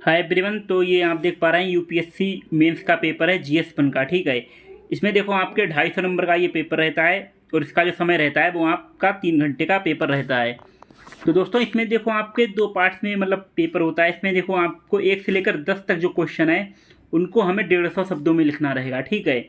Hi everyone. तो ये आप देख पा रहे हैं यूपीएससी मेंस का पेपर है जीएस 1 का। ठीक है, इसमें देखो आपके 250 नंबर का ये पेपर रहता है और इसका जो समय रहता है वो आपका 3 घंटे का पेपर रहता है। तो दोस्तों इसमें देखो आपके दो पार्ट्स में मतलब पेपर होता है। इसमें देखो आपको 1 से लेकर 10 तक जो क्वेश्चन है उनको हमें 150 शब्दों में लिखना रहेगा। ठीक है,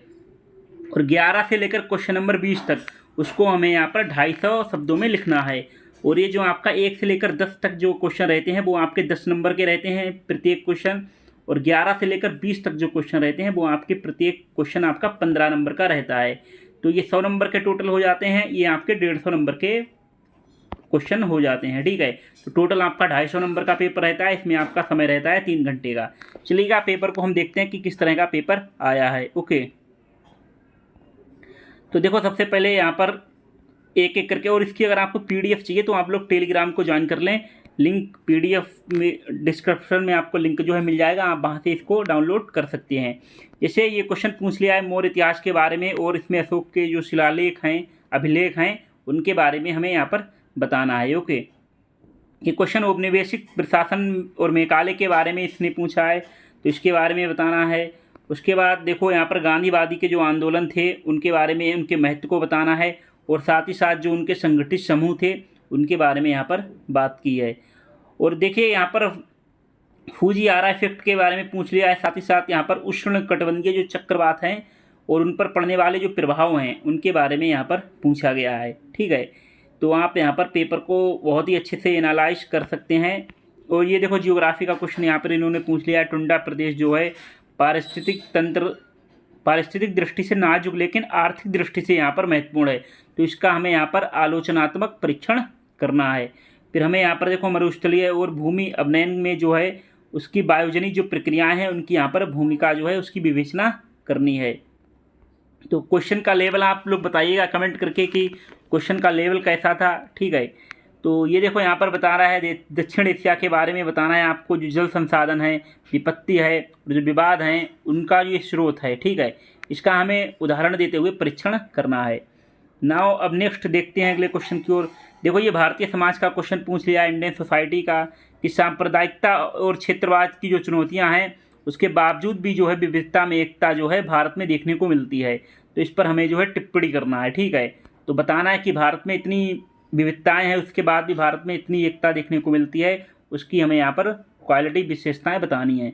और 11 से लेकर क्वेश्चन नंबर 20 तक उसको हमें यहाँ पर 250 शब्दों में लिखना है। और ये जो आपका 1 से लेकर 10 तक जो क्वेश्चन रहते हैं वो आपके 10 नंबर के रहते हैं प्रत्येक क्वेश्चन, और 11 से लेकर 20 तक जो क्वेश्चन रहते हैं वो आपके प्रत्येक क्वेश्चन आपका 15 नंबर का रहता है। तो ये 100 नंबर के टोटल हो जाते हैं, ये आपके 150 नंबर के क्वेश्चन हो जाते हैं। ठीक है, तो टोटल आपका 250 नंबर का पेपर रहता है। इसमें आपका समय रहता है 3 घंटे का। चलिएगा पेपर को हम देखते हैं कि किस तरह का पेपर आया है। ओके, तो देखो सबसे पहले यहाँ पर एक एक करके, और इसकी अगर आपको पीडीएफ चाहिए तो आप लोग टेलीग्राम को ज्वाइन कर लें। लिंक पीडीएफ में डिस्क्रिप्शन में आपको लिंक जो है मिल जाएगा, आप वहाँ से इसको डाउनलोड कर सकते हैं। जैसे ये क्वेश्चन पूछ लिया है मौर्य इतिहास के बारे में, और इसमें अशोक के जो शिलालेख हैं, अभिलेख हैं, उनके बारे में हमें यहाँ पर बताना है। ओके, ये क्वेश्चन औपनिवेशिक प्रशासन और मेकाले के बारे में इसने पूछा है, तो इसके बारे में बताना है। उसके बाद देखो यहाँ पर गांधीवादी के जो आंदोलन थे उनके बारे में, उनके महत्व को बताना है, और साथ ही साथ जो उनके संगठित समूह थे उनके बारे में यहाँ पर बात की है। और देखिए यहाँ पर फूजियारा इफेक्ट के बारे में पूछ लिया है। साथ ही साथ यहाँ पर उष्णकटिबंधीय जो चक्रवात हैं और उन पर पड़ने वाले जो प्रभाव हैं उनके बारे में यहाँ पर पूछा गया है। ठीक है, तो आप यहाँ पर पेपर को बहुत ही अच्छे से एनालाइज कर सकते हैं। और ये देखो जियोग्राफी का क्वेश्चन यहाँ पर इन्होंने पूछ लिया है। टुंडा प्रदेश जो है पारिस्थितिक दृष्टि से नाजुक लेकिन आर्थिक दृष्टि से यहाँ पर महत्वपूर्ण है, तो इसका हमें यहाँ पर आलोचनात्मक परीक्षण करना है। फिर हमें यहाँ पर देखो मरुस्थलीय और भूमि अवनयन में जो है उसकी वायुजनिक जो प्रक्रियाएं हैं उनकी यहाँ पर भूमिका जो है उसकी विवेचना करनी है। तो क्वेश्चन का लेवल आप लोग बताइएगा कमेंट करके कि क्वेश्चन का लेवल कैसा था। ठीक है, तो ये देखो यहाँ पर बता रहा है दक्षिण एशिया के बारे में बताना है आपको। जो जल संसाधन है, विपत्ति है, जो विवाद हैं, उनका ये स्रोत है। ठीक है, इसका हमें उदाहरण देते हुए परीक्षण करना है। नाउ अब नेक्स्ट देखते हैं अगले क्वेश्चन की ओर। देखो ये भारतीय समाज का क्वेश्चन पूछ लिया इंडियन सोसाइटी का, कि सांप्रदायिकता और क्षेत्रवाद की जो चुनौतियाँ हैं उसके बावजूद भी जो है विविधता में एकता जो है भारत में देखने को मिलती है, तो इस पर हमें जो है टिप्पणी करना है। ठीक है, तो बताना है कि भारत में इतनी विविधताएं हैं उसके बाद भी भारत में इतनी एकता देखने को मिलती है, उसकी हमें यहाँ पर क्वालिटी विशेषताएं बतानी है।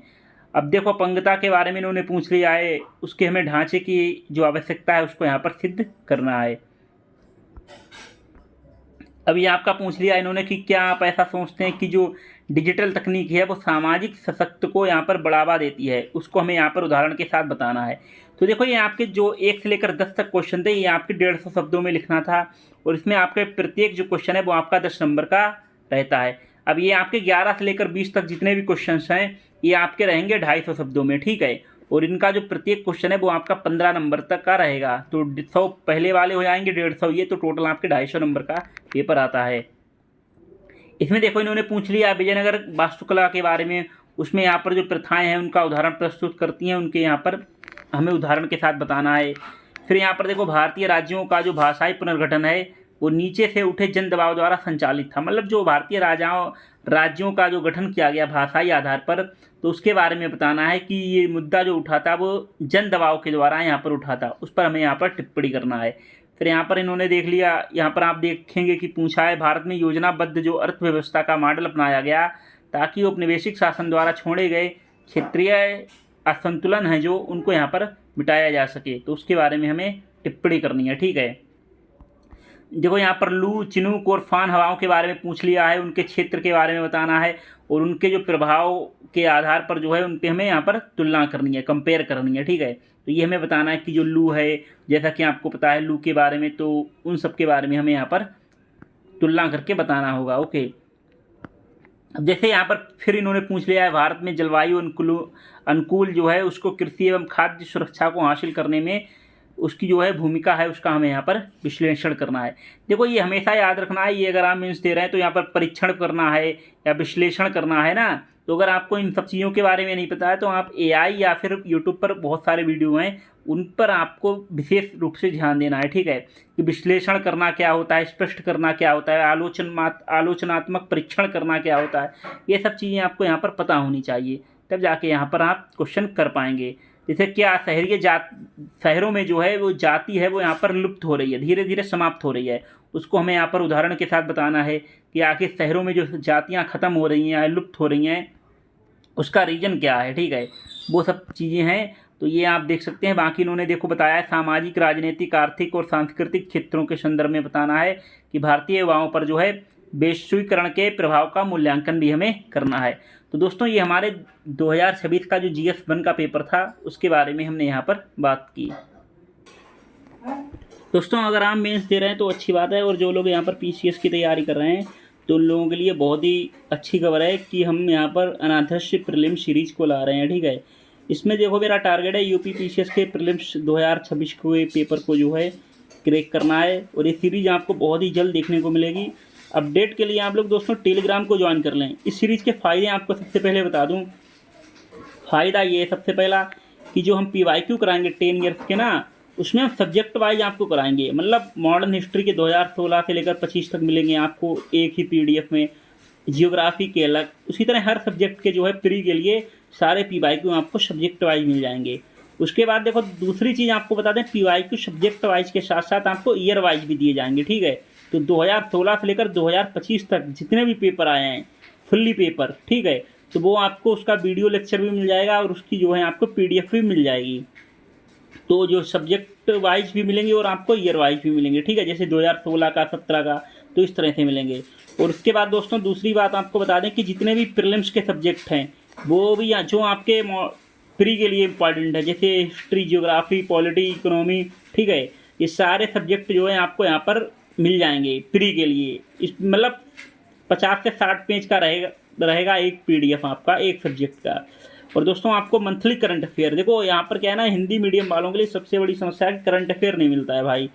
अब देखो अपंगता के बारे में इन्होंने पूछ लिया है, उसके हमें ढांचे की जो आवश्यकता है उसको यहाँ पर सिद्ध करना है। अभी आपका पूछ लिया इन्होंने कि क्या आप ऐसा सोचते हैं कि जो डिजिटल तकनीक है वो सामाजिक सशक्त को यहाँ पर बढ़ावा देती है, उसको हमें यहाँ पर उदाहरण के साथ बताना है। तो देखो ये आपके जो 1 से लेकर 10 तक क्वेश्चन थे ये आपके 150 शब्दों में लिखना था, और इसमें आपके प्रत्येक जो क्वेश्चन है वो आपका 10 नंबर का रहता है। अब ये आपके 11 से लेकर 20 तक जितने भी क्वेश्चन हैं ये आपके रहेंगे 250 शब्दों में। ठीक है, और इनका जो प्रत्येक क्वेश्चन है वो आपका 15 नंबर तक का रहेगा, तो 100 पहले वाले हो जाएंगे, 150 ये, तो टोटल आपके 250 नंबर का पेपर आता है। इसमें देखो इन्होंने पूछ लिया विजयनगर वास्तुकला के बारे में, उसमें यहाँ पर जो प्रथाएं हैं उनका उदाहरण प्रस्तुत करती हैं, उनके यहाँ पर हमें उदाहरण के साथ बताना है। फिर यहाँ पर देखो भारतीय राज्यों का जो भाषाई पुनर्गठन है वो नीचे से उठे जन दबाव द्वारा संचालित था। मतलब जो भारतीय राज्यों का जो गठन किया गया भाषाई आधार पर, तो उसके बारे में बताना है कि ये मुद्दा जो उठा था वो जन दबाव के द्वारा यहाँ पर उठा था, उस पर हमें यहाँ पर टिप्पणी करना है। फिर यहाँ पर इन्होंने देख लिया, यहाँ पर आप देखेंगे कि पूछा है भारत में योजनाबद्ध जो अर्थव्यवस्था का मॉडल अपनाया गया ताकि औपनिवेशिक शासन द्वारा छोड़े गए क्षेत्रीय असंतुलन है जो उनको यहाँ पर मिटाया जा सके, तो उसके बारे में हमें टिप्पणी करनी है। ठीक है, देखो यहाँ पर लू, चिनूक और फान हवाओं के बारे में पूछ लिया है, उनके क्षेत्र के बारे में बताना है, और उनके जो प्रभाव के आधार पर जो है उन पे हमें यहाँ पर तुलना करनी है, कंपेयर करनी है। ठीक है, तो ये हमें बताना है कि जो लू है, जैसा कि आपको पता है लू के बारे में, तो उन सब के बारे में हमें यहाँ पर तुलना करके बताना होगा। ओके, अब जैसे यहाँ पर फिर इन्होंने पूछ लिया है भारत में जलवायु अनुकूल जो है उसको कृषि एवं खाद्य सुरक्षा को हासिल करने में उसकी जो है भूमिका है, उसका हमें यहाँ पर विश्लेषण करना है। देखो ये हमेशा याद रखना है, ये अगर आप मेंस दे रहे हैं तो यहाँ पर परीक्षण करना है या विश्लेषण करना है ना, तो अगर आपको इन सब चीज़ों के बारे में नहीं पता है तो आप एआई या फिर यूट्यूब पर बहुत सारे वीडियो हैं उन पर आपको विशेष रूप से ध्यान देना है। ठीक है, कि विश्लेषण करना क्या होता है, स्पष्ट करना क्या होता है, आलोचनात्मक परीक्षण करना क्या होता है, ये सब चीज़ें आपको यहाँ पर पता होनी चाहिए। तब जाके यहाँ पर आप क्वेश्चन कर पाएंगे। जैसे क्या शहरों में जो है वो जाति है वो यहाँ पर लुप्त हो रही है, धीरे धीरे समाप्त हो रही है। उसको हमें यहाँ पर उदाहरण के साथ बताना है कि आखिर शहरों में जो जातियाँ ख़त्म हो रही हैं, लुप्त हो रही हैं, उसका रीज़न क्या है। ठीक है, वो सब चीज़ें हैं। तो ये आप देख सकते हैं। बाकी इन्होंने देखो बताया है सामाजिक, राजनीतिक, आर्थिक और सांस्कृतिक क्षेत्रों के संदर्भ में बताना है कि भारतीय युवाओं पर जो है वैश्वीकरण के प्रभाव का मूल्यांकन भी हमें करना है। तो दोस्तों ये हमारे 2026 का जो GS1 का पेपर था उसके बारे में हमने यहाँ पर बात की। दोस्तों अगर आप मेंस दे रहे हैं तो अच्छी बात है, और जो लोग यहाँ पर PCS की तैयारी कर रहे हैं तो उन लोगों के लिए बहुत ही अच्छी खबर है कि हम यहाँ पर अनादर्श प्रीलिम सीरीज़ को ला रहे हैं। ठीक है, इसमें देखो मेरा टारगेट है यूपी PCS के प्रीलिम्स 2026 के पेपर को जो है क्रैक करना है, और ये सीरीज़ आपको बहुत ही जल्द देखने को मिलेगी। अपडेट के लिए आप लोग दोस्तों टेलीग्राम को ज्वाइन कर लें। इस सीरीज़ के फ़ायदे आपको सबसे पहले बता दूँ। फ़ायदा ये है सबसे पहला कि जो हम PYQ कराएंगे 10 ईयर्स के ना, उसमें हम सब्जेक्ट वाइज आपको कराएंगे। मतलब मॉडर्न हिस्ट्री के 2016 से लेकर 25 तक मिलेंगे आपको एक ही PDF में, जियोग्राफी के अलग। उसी तरह हर सब्जेक्ट के जो है प्री के लिए सारे PYQ आपको सब्जेक्ट वाइज मिल जाएंगे। उसके बाद देखो दूसरी चीज़ आपको बता दें, PYQ सब्जेक्ट वाइज के साथ साथ आपको ईयर वाइज भी दिए जाएंगे। ठीक है, तो 2016 से लेकर 2025 तक जितने भी पेपर आए हैं फुल्ली पेपर, ठीक है, तो वो आपको उसका वीडियो लेक्चर भी मिल जाएगा और उसकी जो है आपको PDF भी मिल जाएगी। तो जो सब्जेक्ट वाइज भी मिलेंगे और आपको ईयर वाइज भी मिलेंगे। ठीक है, जैसे 2016 का, 17 का, तो इस तरह से मिलेंगे। और उसके बाद दोस्तों दूसरी बात आपको बता दें कि जितने भी प्रीलिम्स के सब्जेक्ट हैं वो भी जो आपके प्री के लिए इम्पॉर्टेंट है, जैसे हिस्ट्री, जियोग्राफी, पॉलिटी, इकोनॉमी, ठीक है, ये सारे सब्जेक्ट जो है आपको यहाँ पर मिल जाएंगे प्री के लिए। इस मतलब 50 से 60 पेज का रहेगा एक PDF आपका एक सब्जेक्ट का। और दोस्तों आपको मंथली करंट अफेयर, देखो यहाँ पर क्या है ना, हिंदी मीडियम वालों के लिए सबसे बड़ी समस्या है कि करंट अफेयर नहीं मिलता है भाई।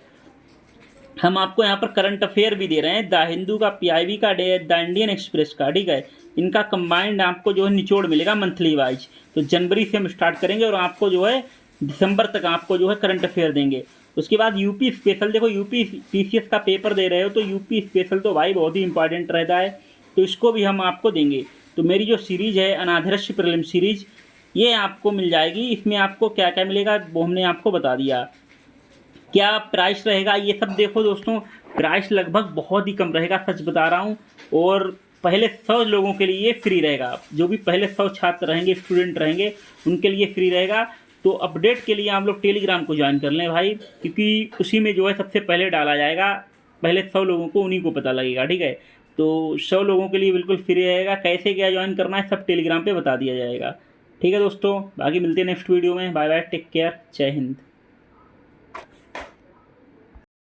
हम आपको यहाँ पर करंट अफेयर भी दे रहे हैं, द हिंदू का, PIB का, द इंडियन एक्सप्रेस का। ठीक है, इनका कंबाइंड आपको जो है निचोड़ मिलेगा मंथली वाइज। तो जनवरी से हम स्टार्ट करेंगे और आपको जो है दिसंबर तक आपको जो है करंट अफेयर देंगे। उसके बाद यूपी स्पेशल, देखो यूपी PCS का पेपर दे रहे हो तो यूपी स्पेशल तो भाई बहुत ही इंपॉर्टेंट रहता है, तो इसको भी हम आपको देंगे। तो मेरी जो सीरीज़ है अनादर्श प्रीलिम सीरीज, ये आपको मिल जाएगी। इसमें आपको क्या क्या मिलेगा वो हमने आपको बता दिया। क्या प्राइस रहेगा ये सब देखो दोस्तों, प्राइस लगभग बहुत ही कम रहेगा, सच बता रहा हूँ। और पहले 100 लोगों के लिए फ्री रहेगा, जो भी पहले 100 छात्र रहेंगे, स्टूडेंट रहेंगे, उनके लिए फ्री रहेगा। तो अपडेट के लिए आप लोग टेलीग्राम को ज्वाइन कर लें भाई, क्योंकि उसी में जो है सबसे पहले डाला जाएगा, पहले 100 लोगों को उन्हीं को पता लगेगा। ठीक है, तो 100 लोगों के लिए बिल्कुल फ्री रहेगा। कैसे क्या ज्वाइन करना है सब टेलीग्राम पे बता दिया जाएगा। ठीक है दोस्तों, बाकी मिलते हैं नेक्स्ट वीडियो में। बाय बाय, टेक केयर, जय हिंद।